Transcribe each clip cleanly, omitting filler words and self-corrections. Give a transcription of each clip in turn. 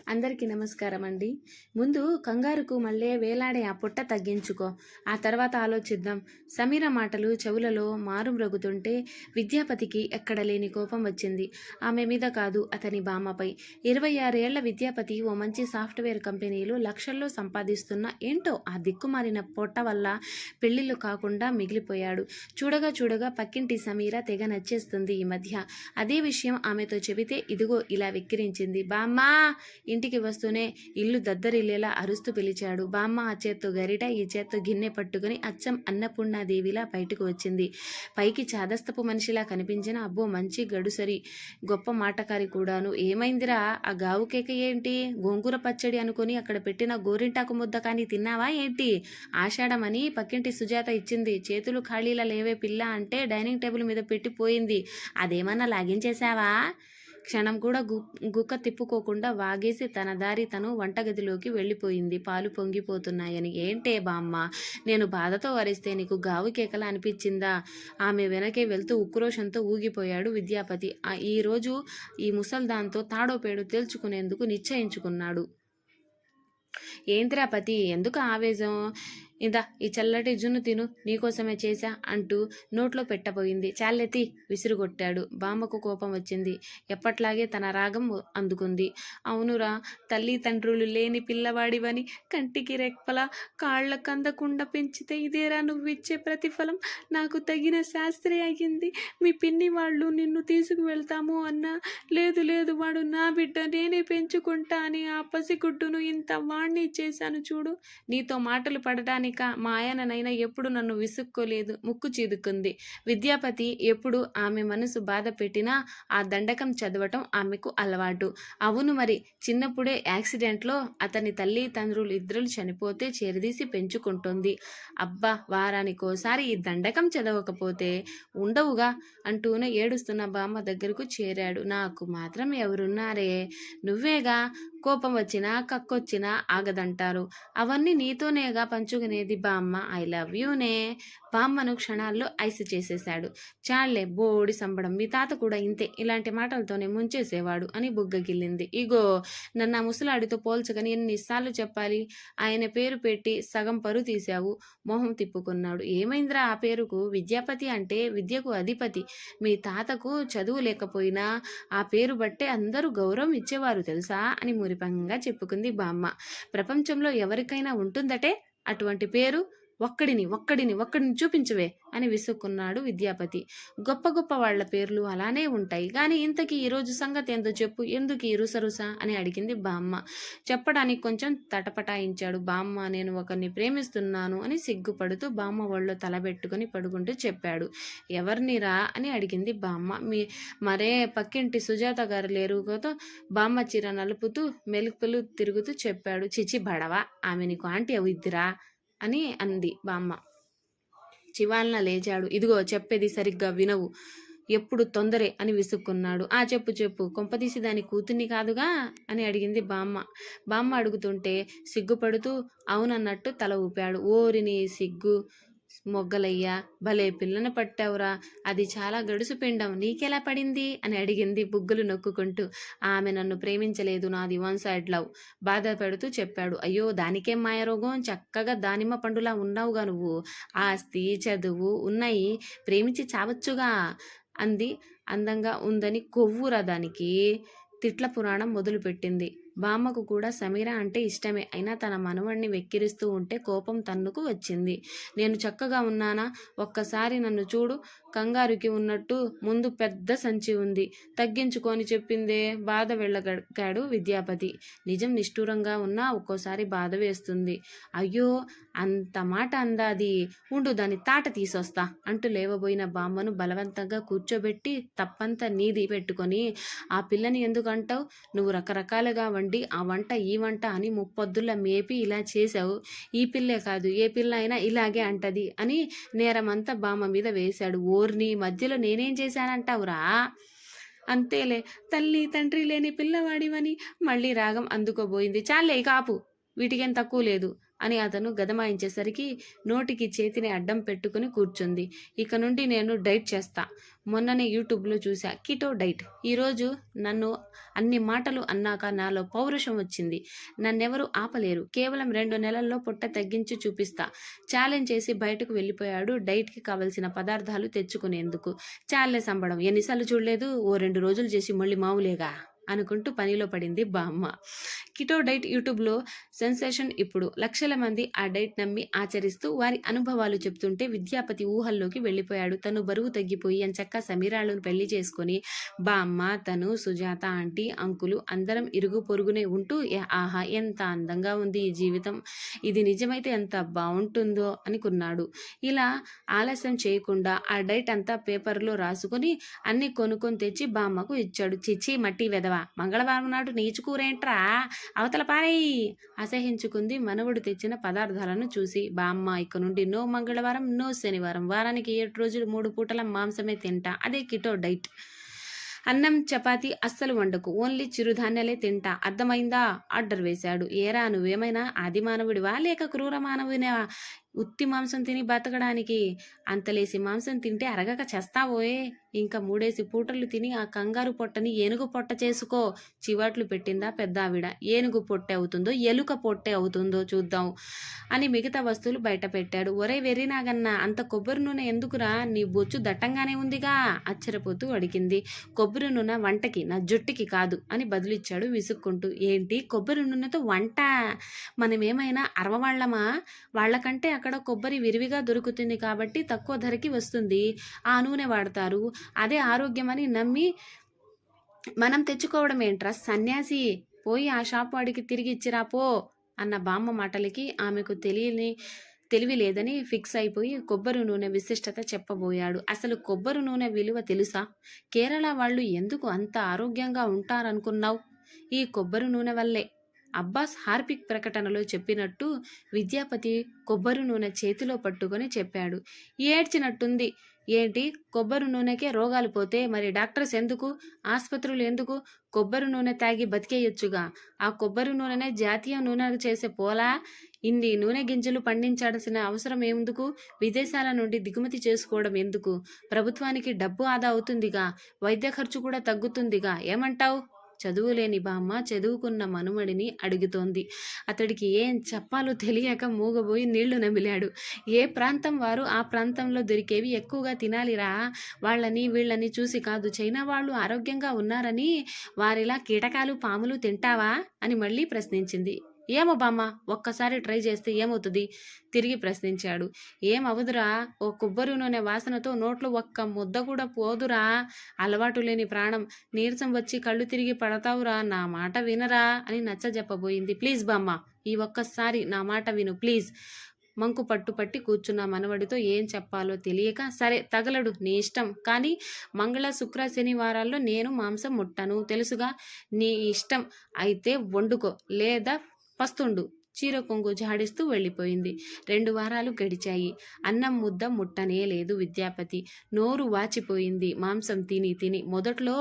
అందరికీ నమస్కారం అండి. ముందు కంగారుకు మళ్ళీ వేలాడే ఆ పుట్ట తగ్గించుకో, ఆ తర్వాత ఆలోచిద్దాం. సమీర మాటలు చెవులలో మారుమ్రోగుతుంటే విద్యాపతికి ఎక్కడ లేని కోపం వచ్చింది. ఆమె మీద కాదు, అతని బామ్మపై. 26 ఏళ్ల విద్యాపతి ఓ మంచి సాఫ్ట్వేర్ కంపెనీలో లక్షల్లో సంపాదిస్తున్న ఏంటో ఆ దిక్కుమాలిన పొట్ట వల్ల పెళ్లిళ్ళు కాకుండా మిగిలిపోయాడు. చూడగా చూడగా పక్కింటి సమీర తెగ నచ్చేస్తుంది ఈ మధ్య. అదే విషయం ఆమెతో చెబితే ఇదిగో ఇలా వెక్కిరించింది. బామ్మా! ఇంటికి వస్తూనే ఇల్లు దద్దరిల్లేలా అరుస్తూ పిలిచాడు. బామ్మ ఆ చేత్తో గరిట, ఈ చేత్తో గిన్నె పట్టుకుని అచ్చం అన్నపూర్ణాదేవిలా బయటకు వచ్చింది. పైకి చాదస్తపు మనిషిలా కనిపించిన అబ్బో మంచి గడుసరి, గొప్ప మాటకారి కూడాను. ఏమైందిరా, ఆ గావు కేక ఏంటి? గోంగూర పచ్చడి అనుకుని అక్కడ పెట్టిన గోరింటాకు ముద్ద కానీ తిన్నావా ఏంటి? ఆషాఢమని పక్కింటి సుజాత ఇచ్చింది. చేతులు ఖాళీలా లేవే పిల్ల అంటే డైనింగ్ టేబుల్ మీద పెట్టిపోయింది. అదేమన్నా లాగించేశావా? క్షణం కూడా గుక్క తిప్పుకోకుండా వాగేసి తన దారి తను వంటగదిలోకి వెళ్ళిపోయింది. పాలు పొంగిపోతున్నాయని. ఏంటే బామ్మ, నేను బాధతో వరిస్తే నీకు గావు కేకలా అనిపించిందా? ఆమె వెనకే వెళ్తూ ఉక్రోషంతో ఊగిపోయాడు విద్యాపతి. ఈరోజు ఈ ముసల్దాంతో తాడోపేడు తేల్చుకునేందుకు నిశ్చయించుకున్నాడు. ఏంద్రా పతి, ఎందుకు ఆవేశం? ఇందా ఈ చల్లటి జున్ను తిను, నీకోసమే చేశా అంటూ నోట్లో పెట్టబోయింది. చాలెత్తి విసిరుగొట్టాడు. బామ్మకు కోపం వచ్చింది. ఎప్పట్లాగే తన రాగం అందుకుంది. అవునురా, తల్లి తండ్రులు లేని పిల్లవాడివని కంటికి రెక్కల కాళ్ళకందకుండా పెంచితే ఇదేరా నువ్విచ్చే ప్రతిఫలం? నాకు తగిన శాస్త్రి అయ్యింది. మీ పిన్ని వాళ్ళు నిన్ను తీసుకువెళ్తాము అన్నా, లేదు లేదు వాడు నా బిడ్డ, నేనే పెంచుకుంటా అని ఆ పసిగుడ్డును ఇంత వాణ్ణి చేశాను చూడు. నీతో మాటలు పడడానికి మా ఆయననైనా ఎప్పుడు నన్ను విసుక్కోలేదు. ముక్కు చీదుకుంది. విద్యాపతి ఎప్పుడు ఆమె మనసు బాధ పెట్టినా ఆ దండకం చదవటం ఆమెకు అలవాటు. అవును మరి, చిన్నప్పుడే యాక్సిడెంట్లో అతని తల్లి తండ్రులు ఇద్దరు చనిపోతే చేరదీసి పెంచుకుంటుంది. అబ్బా, వారానికోసారి ఈ దండకం చదవకపోతే ఉండవుగా అంటూనే ఏడుస్తున్న బామ్మ దగ్గరకు చేరాడు. నాకు మాత్రం ఎవరున్నారే? నువ్వేగా. కోపం వచ్చినా కక్కొచ్చినా ఆగదంటారు. అవన్నీ నీతోనేగా పంచుకునేది బామ్మ. I love యూనే. బామ్మను క్షణాల్లో ఐసు చేసేశాడు. చాళ్లే బోడి సంబడం, మీ తాత కూడా ఇంతే, ఇలాంటి మాటలతోనే ముంచేసేవాడు అని బుగ్గగిల్లింది. ఇగో, నన్ను ఆ ముసలాడితో పోల్చకని ఎన్నిసార్లు చెప్పాలి? ఆయన పేరు పెట్టి సగం పరు తీశావు. మొహం తిప్పుకున్నాడు. ఏమైందిరా ఆ పేరుకు? విద్యాపతి అంటే విద్యకు అధిపతి. మీ తాతకు చదువు లేకపోయినా ఆ పేరు బట్టే అందరూ గౌరవం ఇచ్చేవారు తెలుసా అని మురిపంగా చెప్పుకుంది బామ్మ. ప్రపంచంలో ఎవరికైనా ఉంటుందటే అటువంటి పేరు? ఒక్కడిని చూపించవే అని విసుక్కున్నాడు విద్యాపతి. గొప్ప గొప్ప వాళ్ల పేర్లు అలానే ఉంటాయి, కానీ ఇంతకీ ఈరోజు సంగతి ఏందో చెప్పు, ఎందుకు ఈ రుసరుస అని అడిగింది బామ్మ. చెప్పడానికి కొంచెం తటపటాయించాడు. బామ్మ, నేను ఒకరిని ప్రేమిస్తున్నాను అని సిగ్గుపడుతూ బామ్మ ఒళ్ళో తలబెట్టుకుని పడుకుంటూ చెప్పాడు. ఎవరినిరా అని అడిగింది బామ్మ. మరే పక్కింటి సుజాత గారు లేరు కదా? బామ్మ చీర నలుపుతూ మెలుపులు తిరుగుతూ చెప్పాడు. చిచి బడవా, ఆమె నీకు ఆంటీ అవుద్దిరా అని అంది బామ్మ. చివాలన లేచాడు. ఇదిగో, చెప్పేది సరిగ్గా వినవు, ఎప్పుడు తొందరే అని విసుక్కున్నాడు. చెప్పు, కొంపదీసి దాని కూతుర్ని కాదుగా అని అడిగింది బామ్మ. బామ్మ అడుగుతుంటే సిగ్గుపడుతూ అవునన్నట్టు తల ఊపాడు. ఓరిని సిగ్గు మొగ్గలయ్యా, భలే పిల్లను పట్టావురా, అది చాలా గడుసు పిండం, నీకెలా పడింది అని అడిగింది బుగ్గలు నొక్కుంటూ. ఆమె నన్ను ప్రేమించలేదు, నాది వన్ సైడ్ లవ్, బాధపడుతూ చెప్పాడు. అయ్యో, దానికేం మాయరోగం, చక్కగా దానిమ్మ పండులా ఉన్నావుగా నువ్వు, ఆస్తి చదువు ఉన్నాయి, ప్రేమించి చావచ్చుగా అంది. అందంగా ఉందని కొవ్వురా దానికి. తిట్ల పురాణం మొదలుపెట్టింది. బామ్మకు కూడా సమీర అంటే ఇష్టమే, అయినా తన మనవణ్ణి వెక్కిరిస్తూ ఉంటే కోపం తన్నుకు వచ్చింది. నేను చక్కగా ఉన్నానా? ఒక్కసారి నన్ను చూడు. కంగారుకి ఉన్నట్టు ముందు పెద్ద సంచి ఉంది, తగ్గించుకొని చెప్పిందే. బాధ వెళ్ళగాడు విద్యాపతి. నిజం నిష్ఠూరంగా ఉన్నా ఒక్కోసారి బాధ వేస్తుంది. అయ్యో, అంత మాట అందాది, ఉండు దాన్ని తాట తీసొస్తా అంటూ లేవబోయిన బామ్మను బలవంతంగా కూర్చోబెట్టి తప్పంతా నీది పెట్టుకొని, ఆ పిల్లని ఎందుకు అంటావు? నువ్వు రకరకాలుగా వండి ఆ వంట ఈ వంట అని ముప్పొద్దుల మేపి ఇలా చేశావు. ఈ పిల్లే కాదు, ఏ పిల్ల అయినా ఇలాగే అంటది అని నేరమంతా బామ్మ మీద వేశాడు. ఓర్ని మధ్యలో నేనేం చేశానంటావురా? అంతేలే, తల్లి తండ్రి లేని పిల్లవాడివని మళ్ళీ రాగం అందుకోబోయింది. చాలే కాపు. వీటికేం తక్కువ లేదు అని అతను గదమాయించేసరికి నోటికి చేతిని అడ్డం పెట్టుకుని కూర్చుంది. ఇక నుండి నేను డైట్ చేస్తా. మొన్ననే యూట్యూబ్లో చూసా కిటో డైట్. ఈరోజు నన్ను అన్ని మాటలు అన్నాక నాలో పౌరుషం వచ్చింది. నన్నెవరూ ఆపలేరు. కేవలం 2 నెలల్లో పొట్ట తగ్గించి చూపిస్తా. ఛాలెంజ్ చేసి బయటకు వెళ్ళిపోయాడు డైట్కి కావలసిన పదార్థాలు తెచ్చుకునేందుకు. చాలే సంబడం, ఎన్నిసార్లు చూడలేదు. ఓ 2 రోజులు చేసి మళ్ళీ మామూలేగా అనుకుంటూ పనిలో పడింది బామ్మ. కిటో డైట్ యూట్యూబ్లో సెన్సేషన్. ఇప్పుడు లక్షల మంది ఆ డైట్ నమ్మి ఆచరిస్తూ వారి అనుభవాలు చెప్తుంటే విద్యాపతి ఊహల్లోకి వెళ్ళిపోయాడు. తను బరువు తగ్గిపోయి ఎంచక్కా సమీరాలను పెళ్లి చేసుకొని బామ్మ, తను, సుజాత ఆంటీ, అంకులు అందరం ఇరుగు పొరుగునే ఉంటూ ఆహా ఎంత అందంగా ఉంది ఈ జీవితం, ఇది నిజమైతే ఎంత బాగుంటుందో అనుకున్నాడు. ఇలా ఆలస్యం చేయకుండా ఆ డైట్ అంతా పేపర్లో రాసుకొని అన్ని కొనుక్కొని తెచ్చి బామ్మకు ఇచ్చాడు. చిచ్చి మట్టి వెదవ, మంగళవారం నాడు నీచుకూరేంట్రా, అవతల పారేయి అసహించుకుంది మనవడు తెచ్చిన పదార్థాలను చూసి. బామ్మ, ఇక నుండి నో మంగళవారం, నో శనివారం, వారానికి 7 రోజులు 3 పూటల మాంసమే తింటా. అదే కిటో డైట్. అన్నం చపాతీ అస్సలు వండకు, ఓన్లీ చిరుధాన్యాలే తింటా, అర్థమైందా? ఆర్డర్ వేశాడు. ఏరా, నువ్వేమైనా ఆది మానవుడివా లేక క్రూర మానవునివా ఉత్తి మాంసం తిని బతకడానికి? అంతలేసి మాంసం తింటే అరగక చేస్తావోయే. ఇంకా 3 పూటలు తిని ఆ కంగారు పొట్టని ఏనుగు పొట్ట చేసుకో. చివాట్లు పెట్టిందా పెద్దావిడ. ఏనుగు పొట్టే అవుతుందో ఎలుక పొట్టే అవుతుందో చూద్దాం అని మిగతా వస్తువులు బయట పెట్టాడు. ఒరే వెర్రినాగన్నా, అంత కొబ్బరి నూనె ఎందుకురా, నీ బొచ్చు దట్టంగానే ఉందిగా ఆశ్చర్యపోతూ అడిగింది. కొబ్బరి నూనె వంటకి, నా జుట్టుకి కాదు అని బదులిచ్చాడు విసుక్కుంటూ. ఏంటి కొబ్బరి నూనెతో వంట? మనమేమైనా అరవవాళ్ళమా? వాళ్ళకంటే అక్కడ కొబ్బరి విరివిగా దొరుకుతుంది కాబట్టి తక్కువ ధరకి వస్తుంది, ఆ నూనె వాడతారు, అదే ఆరోగ్యమని నమ్మి మనం తెచ్చుకోవడం ఏంట్రా సన్యాసి, పోయి ఆ షాప్ వాడికి తిరిగి ఇచ్చిరా పో అన్న బామ్మ మాటలకి ఆమెకు తెలివి లేదని ఫిక్స్ అయిపోయి కొబ్బరి నూనె విశిష్టత చెప్పబోయాడు. అసలు కొబ్బరి నూనె విలువ తెలుసా? కేరళ వాళ్ళు ఎందుకు అంత ఆరోగ్యంగా ఉంటారనుకున్నావు? ఈ కొబ్బరి నూనె వల్లే. అబ్బాస్ హార్పిక్ ప్రకటనలో చెప్పినట్టు విద్యాపతి కొబ్బరి నూనె చేతిలో పట్టుకొని చెప్పాడు. ఏడ్చినట్టుంది. ఏంటి, కొబ్బరి నూనెకే రోగాలు పోతే మరి డాక్టర్స్ ఎందుకు, ఆసుపత్రులు ఎందుకు? కొబ్బరి నూనె తాగి బతికేయొచ్చుగా. ఆ కొబ్బరి నూనెనే జాతీయ నూనె చేసే పోలా? ఇన్ని నూనె గింజలు పండించాల్సిన అవసరం ఎందుకు? విదేశాల నుండి దిగుమతి చేసుకోవడం ఎందుకు? ప్రభుత్వానికి డబ్బు ఆదా అవుతుందిగా, వైద్య ఖర్చు కూడా తగ్గుతుందిగా. ఏమంటావు? చదువులేని బామ్మ చదువుకున్న మనుమడిని అడుగుతోంది. అతడికి ఏం చెప్పాలో తెలియక మూగబోయి నీళ్లు నమిలాడు. ఏ ప్రాంతం వారు ఆ ప్రాంతంలో దొరికేవి ఎక్కువగా తినాలిరా. వాళ్ళని వీళ్ళని చూసి కాదు, చైనా వాళ్ళు ఆరోగ్యంగా ఉన్నారని వారిలా కీటకాలు పాములు తింటావా అని మళ్ళీ ప్రశ్నించింది. ఏమో బామ్మ, ఒక్కసారి ట్రై చేస్తే ఏమవుతుంది? తిరిగి ప్రశ్నించాడు. ఏమవదురా, ఓ కొబ్బరి నూనె వాసనతో నోట్లో ఒక్క ముద్ద కూడా పోదురా. అలవాటు లేని ప్రాణం, నీరసం వచ్చి కళ్ళు తిరిగి పడతావురా. నా మాట వినరా అని నచ్చజెప్పబోయింది. ప్లీజ్ బామ్మ, ఈ ఒక్కసారి నా మాట విను ప్లీజ్. మంకు పట్టుపట్టి కూర్చున్న మనవడితో ఏం చెప్పాలో తెలియక, సరే తగలడు నీ ఇష్టం, కానీ మంగళ శుక్ర శనివారాల్లో నేను మాంసం ముట్టను, తెలుసుగా. నీ ఇష్టం అయితే వండుకో, లేదా పస్తుండు. చీర కొంగు జాడిస్తూ వెళ్ళిపోయింది. 2 వారాలు గడిచాయి. అన్నం ముద్ద ముట్టనే లేదు విద్యాపతి. నోరు వాచిపోయింది మాంసం తిని తిని. మొదట్లో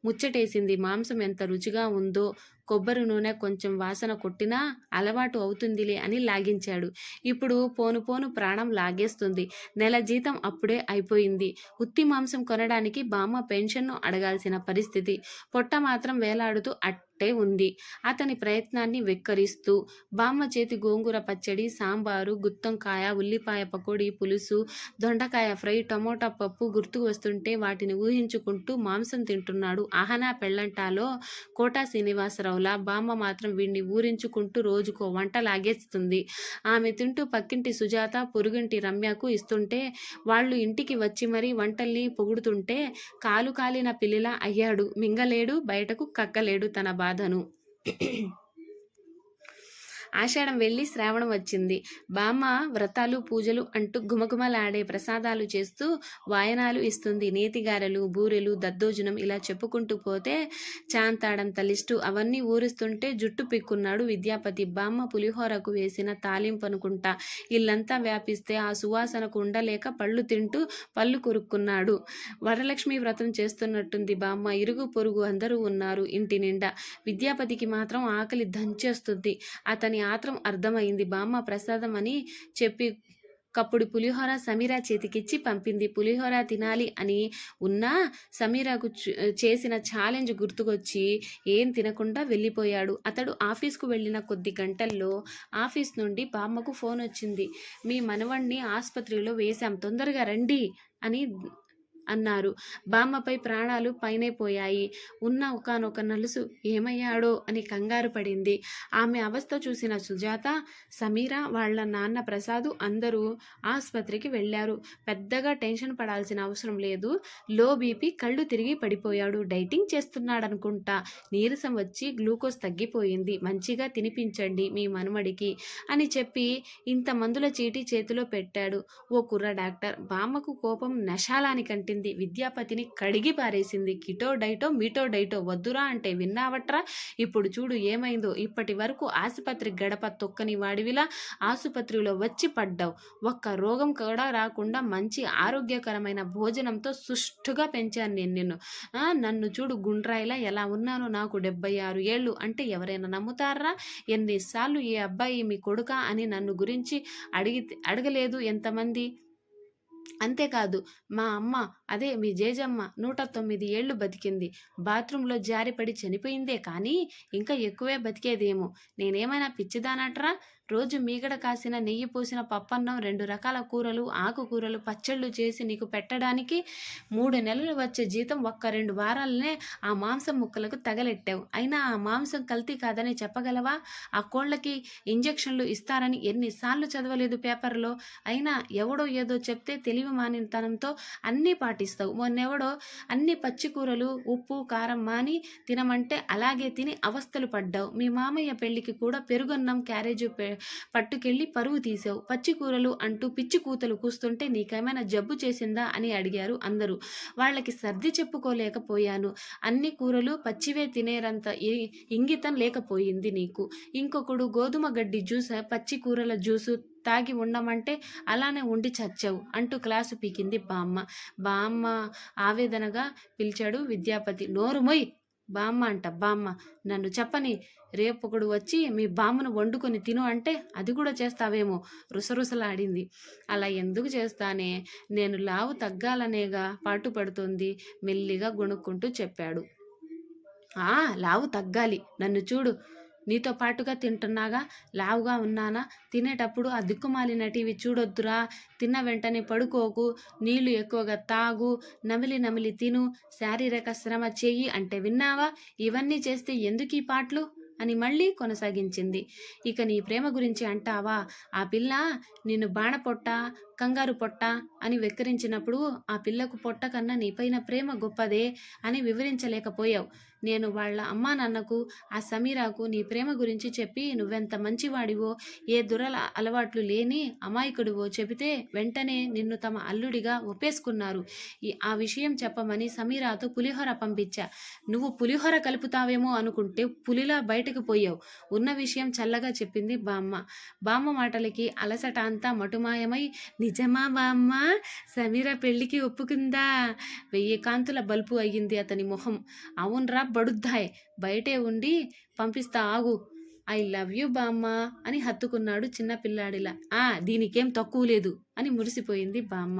ముచ్చటేసింది మాంసం ఎంత రుచిగా ఉందో. కొబ్బరి నూనె కొంచెం వాసన కొట్టినా అలవాటు అవుతుందిలే అని లాగించాడు. ఇప్పుడు పోను పోను ప్రాణం లాగేస్తుంది. నెల జీతం అప్పుడే అయిపోయింది. ఉత్తి మాంసం కొనడానికి బామ్మ పెన్షన్ను అడగాల్సిన పరిస్థితి. పొట్ట మాత్రం వేలాడుతూ అట్టే ఉంది. అతని ప్రయత్నాన్ని వెక్కరిస్తూ బామ్మ చేతి గోంగూర పచ్చడి, సాంబారు, గుత్తొంకాయ, ఉల్లిపాయ పకోడీ, పులుసు, దొండకాయ ఫ్రై, టమోటా పప్పు గుర్తుకు వస్తుంటే వాటిని ఊహించుకుంటూ మాంసం తింటున్నాడు. ఆహనా పెళ్ళంటాలో కోటా శ్రీనివాసరావులా బామ్మ మాత్రం వీడిని ఊరించుకుంటూ రోజుకో వంట లాగేస్తుంది. ఆమె తింటూ పక్కింటి సుజాత, పొరుగింటి రమ్యకు ఇస్తుంటే వాళ్ళు ఇంటికి వచ్చి మరీ వంటల్ని పొగుడుతుంటే కాలు కాలిన పిల్లిలా అయ్యాడు. మింగలేడు, బయటకు కక్కలేడు తన బాధను. ఆషాఢం వెళ్ళి శ్రావణం వచ్చింది. బామ్మ వ్రతాలు పూజలు అంటూ గుమగుమలాడే ప్రసాదాలు చేస్తూ వాయనాలు ఇస్తుంది. నేతిగారెలు, బూరెలు, దద్దోజనం ఇలా చెప్పుకుంటూ పోతే చాంతాడంత లిస్టు. అవన్నీ ఊరిస్తుంటే జుట్టు పిక్కున్నాడు విద్యాపతి. బామ్మ పులిహోరకు వేసిన తాలింపు అనుకుంటా. ఇల్లంతా వ్యాపిస్తే ఆ సువాసనకు ఉండలేక పళ్ళు తింటూ పళ్ళు కొరుక్కున్నాడు. వరలక్ష్మి వ్రతం చేస్తున్నట్టుంది బామ్మ. ఇరుగు పొరుగు అందరూ ఉన్నారు ఇంటి నిండా. విద్యాపతికి మాత్రం ఆకలి దంచేస్తుంది. అతని ఆత్రం అర్థమైంది. బామ్మ ప్రసాదం అని చెప్పి కప్పుడు పులిహోర సమీరా చేతికిచ్చి పంపింది. పులిహోర తినాలి అని ఉన్నా సమీరాకు చేసిన ఛాలెంజ్ గుర్తుకొచ్చి ఏం తినకుండా వెళ్ళిపోయాడు. అతడు ఆఫీస్కు వెళ్ళిన కొద్ది గంటల్లో ఆఫీస్ నుండి బామ్మకు ఫోన్ వచ్చింది. మీ మనవణ్ణి ఆసుపత్రిలో వేశాం, తొందరగా రండి అని అన్నారు. బామ్మపై ప్రాణాలు పైనైపోయాయి. ఉన్న ఒకానొక నలుసు ఏమయ్యాడో అని కంగారు పడింది. ఆమె అవస్థ చూసిన సుజాత, సమీర, వాళ్ళ నాన్న ప్రసాదు అందరూ ఆసుపత్రికి వెళ్ళారు. పెద్దగా టెన్షన్ పడాల్సిన అవసరం లేదు. లో బీపీ, కళ్ళు తిరిగి పడిపోయాడు. డైటింగ్ చేస్తున్నాడనుకుంటా. నీరసం వచ్చి గ్లూకోజ్ తగ్గిపోయింది. మంచిగా తినిపించండి మీ మనవడికి అని చెప్పి ఇంత మందుల చీటీ చేతిలో పెట్టాడు ఓ కుర్ర డాక్టర్. బామ్మకు కోపం నశాలానికంటే విద్యాపతిని కడిగి పారేసింది. కిటో డైటో మీటో డైటో వద్దురా అంటే విన్నావట్రా, ఇప్పుడు చూడు ఏమైందో. ఇప్పటి వరకు ఆసుపత్రి గడప తొక్కని వాడివిలా ఆసుపత్రిలో వచ్చి పడ్డావు. ఒక్క రోగం కూడా రాకుండా మంచి ఆరోగ్యకరమైన భోజనంతో సుష్టుగా పెంచాను నేను నిన్ను. నన్ను చూడు గుండ్రాయిలా ఎలా ఉన్నానో. నాకు 76 ఏళ్ళు అంటే ఎవరైనా నమ్ముతారా? ఎన్నిసార్లు ఈ అబ్బాయి మీ కొడుకా అని నన్ను గురించి అడగలేదు ఎంతమంది. అంతేకాదు మా అమ్మ, అదే మీ జేజమ్మ 109 ఏళ్ళు బతికింది. బాత్రూంలో జారిపడి చనిపోయిందే కానీ ఇంకా ఎక్కువే బతికేదేమో. నేనేమైనా పిచ్చిదానట్రా? రోజు మీగడ కాసిన నెయ్యి పోసిన పప్పన్నం, 2 రకాల కూరలు, ఆకుకూరలు, పచ్చళ్ళు చేసి నీకు పెట్టడానికి 3 నెలలు వచ్చే జీతం ఒక్క 2 వారాలనే ఆ మాంసం ముక్కలకు తగలెట్టావు. అయినా ఆ మాంసం కల్తీ కాదని చెప్పగలవా? ఆ కోళ్ళకి ఇంజెక్షన్లు ఇస్తారని ఎన్నిసార్లు చదవలేదు పేపర్లో? అయినా ఎవడో ఏదో చెప్తే తెలివి మానితనంతో అన్నీ పాటిస్తావు. మొన్నెవడో అన్ని పచ్చికూరలు, ఉప్పు, కారం మాని తినమంటే అలాగే తిని అవస్థలు పడ్డావు. మీ మామయ్య పెళ్లికి కూడా పెరుగన్నం క్యారేజు పట్టుకెళ్ళి పరువు తీసావు. పచ్చి కూరలు అంటూ పిచ్చి కూతలు కూస్తుంటే నీకేమైనా జబ్బు చేసిందా అని అడిగారు అందరూ. వాళ్ళకి సర్ది చెప్పుకోలేకపోయాను. అన్ని కూరలు పచ్చివే తినేరంత ఇంగితం లేకపోయింది నీకు. ఇంకొకడు గోధుమ గడ్డి జ్యూస్, పచ్చి కూరల జ్యూసు తాగి ఉండమంటే అలానే ఉండి చచ్చావు అంటూ క్లాసు పీకింది బామ్మ. బామ్మ ఆవేదనగా పిలిచాడు విద్యాపతి. నోరుమొయ్ బామ్మ అంట. బామ్మ నన్ను చెప్పని, రేపొకడు వచ్చి మీ బామ్మను వండుకొని తిను అంటే అది కూడా చేస్తావేమో. రుసరుసలాడింది. అలా ఎందుకు చేస్తానే, నేను లావు తగ్గాలనేగా పాటుపడుతుంది మెల్లిగా గొణుక్కుంటూ చెప్పాడు. లావు తగ్గాలి. నన్ను చూడు, నీతో పాటుగా తింటున్నాగా, లావుగా ఉన్నానా? తినేటప్పుడు ఆ దిక్కుమాలిన టీవీ చూడొద్దురా. తిన్న వెంటనే పడుకోకు, నీళ్లు ఎక్కువగా తాగు, నమిలి నమిలి తిను, శారీరక శ్రమ చెయ్యి అంటే విన్నావా? ఇవన్నీ చేస్తే ఎందుకీ పాటలు అని మళ్ళీ కొనసాగించింది. ఇక నీ ప్రేమ గురించి అంటావా? ఆ పిల్ల నిన్ను బాణపొట్ట, కంగారు పొట్ట అని వెక్కిరించినప్పుడు ఆ పిల్లకు పొట్ట కన్నా నీపైన ప్రేమ గొప్పదే అని వివరించలేకపోయావు. నేను వాళ్ళ అమ్మా నాన్నకు, ఆ సమీరాకు నీ ప్రేమ గురించి చెప్పి నువ్వెంత మంచివాడివో, ఏ అలవాట్లు లేని అమాయకుడివో చెబితే వెంటనే నిన్ను తమ అల్లుడిగా ఒప్పేసుకున్నారు. ఆ విషయం చెప్పమని సమీరాతో పులిహోర పంపించా. నువ్వు పులిహోర కలుపుతావేమో అనుకుంటే పులిలా బయటకు పోయావు. ఉన్న విషయం చల్లగా చెప్పింది బామ్మ. బామ్మ మాటలకి అలసట అంతా మటుమాయమై, నిజమా బామ్మ? సమీర పెళ్లికి ఒప్పుకుందా? 1000 కాంతుల బల్బు అయ్యింది అతని మొహం. అవునరా బడుద్దాయ్, బయటే ఉండి పంపిస్తా ఆగు. ఐ లవ్ యూ బామ్మ అని హత్తుకున్నాడు చిన్న పిల్లాడిలా. దీనికేం తక్కువ లేదు అని మురిసిపోయింది బామ్మ.